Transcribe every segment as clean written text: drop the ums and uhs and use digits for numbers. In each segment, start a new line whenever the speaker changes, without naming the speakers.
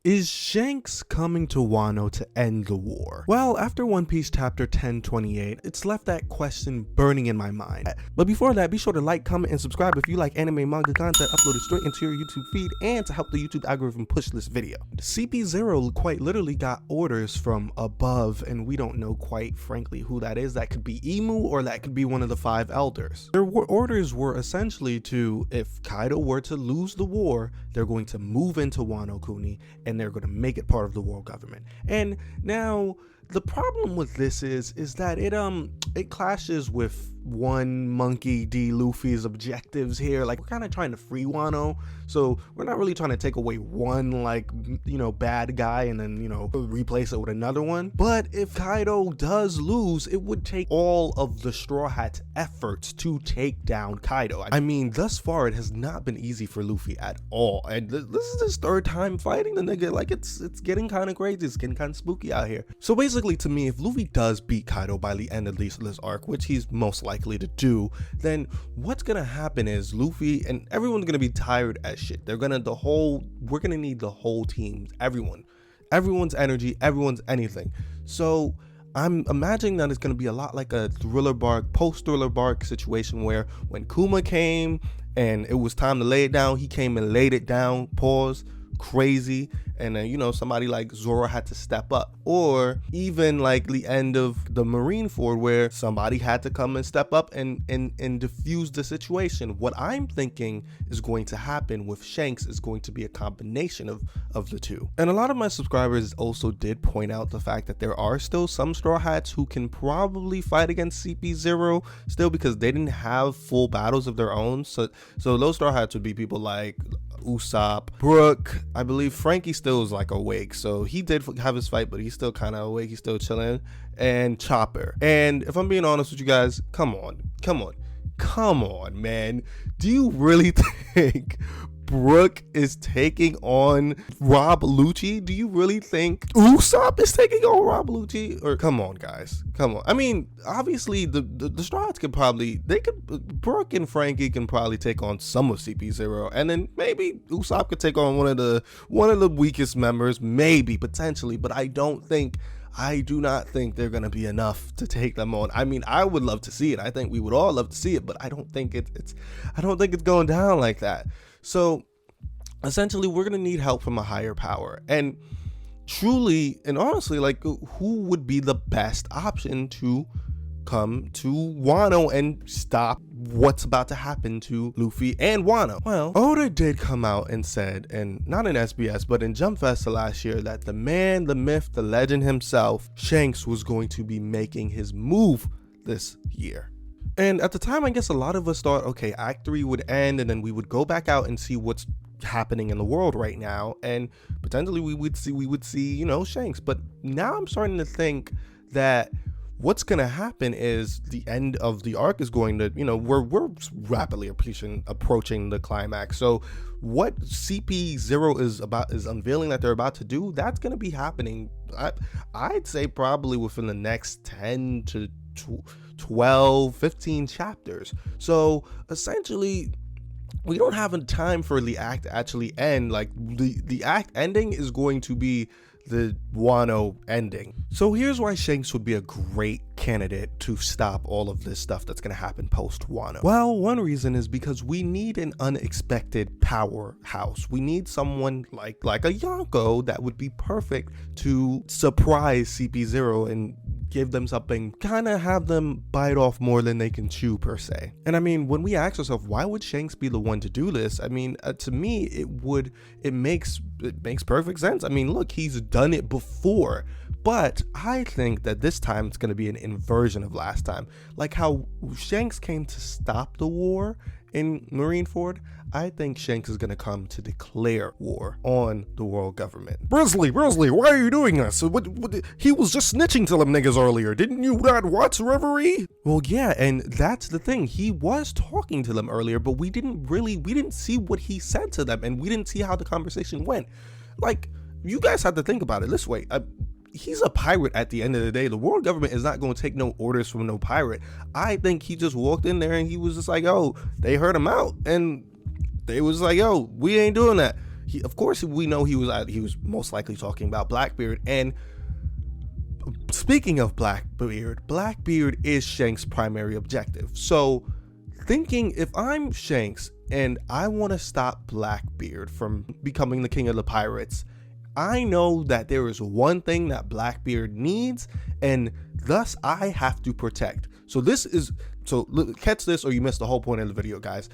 Is Shanks coming to Wano to end the war? Well, after One Piece chapter 1028, it's left that question burning in my mind. But before that, be sure to like, comment, and subscribe if you like anime manga content uploaded straight into your YouTube feed and to help the YouTube algorithm push this video. CP0 quite literally got orders from above, and we don't know quite frankly who that is. That could be Emu or that could be one of the 5 elders. Their orders were essentially to, if Kaido were to lose the war, they're going to move into Wano Kuni and they're going to make it part of the world government. And now the problem with this is that it clashes with one Monkey D. Luffy's objectives here. Like, we're kind of trying to free Wano, so we're not really trying to take away one, like, you know, bad guy and then, you know, replace it with another one. But if Kaido does lose, it would take all of the Straw Hat's efforts to take down Kaido. I mean, thus far it has not been easy for Luffy at all, and this is his 3rd time fighting the nigga. Like, it's getting kind of crazy, it's getting kind of spooky out here. So basically, to me, if Luffy does beat Kaido by the end of this arc, which he's most likely to do, then what's gonna happen is Luffy and everyone's gonna be tired as shit. We're gonna need the whole team, everyone's energy, everyone's anything. So I'm imagining that it's gonna be a lot like a post-thriller bark situation, where when Kuma came and it was time to lay it down, he came and laid it down, pause, crazy, and then, you know, somebody like Zoro had to step up. Or even like the end of the Marineford, where somebody had to come and step up and diffuse the situation. What I'm thinking is going to happen with Shanks is going to be a combination of the two. And a lot of my subscribers also did point out the fact that there are still some Straw Hats who can probably fight against CP0 still, because they didn't have full battles of their own. So those Straw Hats would be people like Usopp, Brook. I believe Frankie still is like awake, so he did have his fight, but he's still kind of awake, he's still chilling. And Chopper. And if I'm being honest with you guys, come on man, do you really think Brook is taking on Rob Lucci? Do you really think Usopp is taking on Rob Lucci? Or come on, guys, come on. I mean, obviously the Straw Hats Brook and Frankie can probably take on some of CP0, and then maybe Usopp could take on one of the weakest members, maybe, potentially, but I do not think they're gonna be enough to take them on. I mean, I would love to see it. I think we would all love to see it, but I don't think it's going down like that. So essentially, we're gonna need help from a higher power. And truly and honestly, like, who would be the best option to come to Wano and stop what's about to happen to Luffy and Wano? Well, Oda did come out and said, and not in SBS but in Jump Fest last year, that the man, the myth, the legend himself, Shanks, was going to be making his move this year. And at the time, I guess a lot of us thought, okay, Act 3 would end and then we would go back out and see what's happening in the world right now, and potentially we would see, you know, Shanks. But now I'm starting to think that what's going to happen is the end of the arc is going to, you know, we're rapidly approaching the climax. So what CP0 is unveiling that they're about to do, that's going to be happening, I'd say probably within the next 10 to 12, 15 chapters. So essentially, we don't have a time for the act to actually end. Like, the act ending is going to be the Wano ending. So here's why Shanks would be a great candidate to stop all of this stuff that's going to happen post Wano. Well, one reason is because we need an unexpected powerhouse. We need someone like a Yonko that would be perfect to surprise CP0 and give them something, kind of have them bite off more than they can chew, per se. And I mean, when we ask ourselves, why would Shanks be the one to do this? I mean, to me, it makes perfect sense. I mean, look, he's done it before, but I think that this time it's going to be an inversion of last time. Like how Shanks came to stop the war in Marineford, I think Shanks is going to come to declare war on the world government. Brisley, why are you doing this? What, he was just snitching to them niggas earlier. Didn't you not watch Reverie? Well, yeah, and that's the thing. He was talking to them earlier, but we didn't see what he said to them, and we didn't see how the conversation went. Like, you guys have to think about it this way. He's a pirate at the end of the day. The world government is not going to take no orders from no pirate. I think he just walked in there and he was just like, oh, they heard him out and they was like, yo, we ain't doing that. of course, we know he was most likely talking about Blackbeard. And speaking of Blackbeard is Shanks' primary objective. So thinking, if I'm Shanks and I want to stop Blackbeard from becoming the king of the pirates, I know that there is one thing that Blackbeard needs, and thus I have to protect. So catch this or you missed the whole point of the video, guys.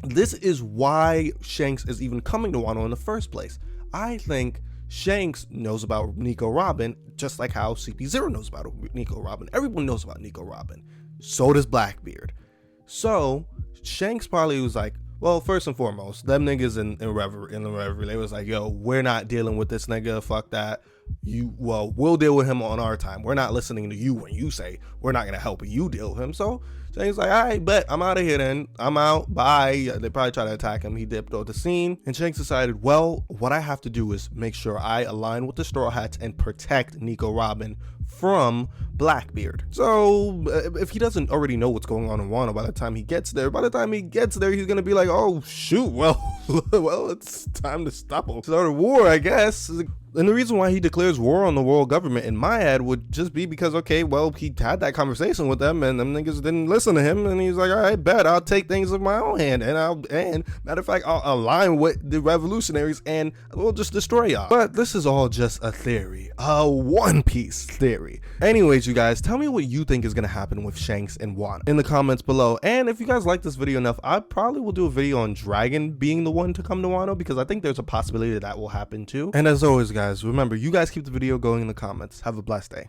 This is why Shanks is even coming to Wano in the first place. I think Shanks knows about Nico Robin, just like how CP0 knows about Nico Robin. Everyone knows about Nico Robin. So does Blackbeard. So Shanks probably was like, well, first and foremost, them niggas in the reverie, they was like, yo, we're not dealing with this nigga, fuck that. We'll deal with him on our time. We're not listening to you when you say we're not gonna help you deal with him. So Shanks like, all right, bet, I'm out of here then. I'm out, bye. They probably try to attack him. He dipped off the scene, and Shanks decided, well, what I have to do is make sure I align with the Straw Hats and protect Nico Robin from Blackbeard. So if he doesn't already know what's going on in Wano by the time he gets there, he's gonna be like, oh shoot, well, it's time to stop him. Start a war, I guess. And the reason why he declares war on the world government in my head would just be because, okay, well, he had that conversation with them and them niggas didn't listen to him, and he's like, all right, bet, I'll take things in my own hand, and matter of fact, I'll align with the revolutionaries and we'll just destroy y'all. But this is all just a theory, a One Piece theory. Anyways, you guys, tell me what you think is gonna happen with Shanks and Wano in the comments below. And if you guys like this video enough, I probably will do a video on Dragon being the one to come to Wano, because I think there's a possibility that will happen too. And as always, guys, remember, you guys keep the video going in the comments. Have a blessed day.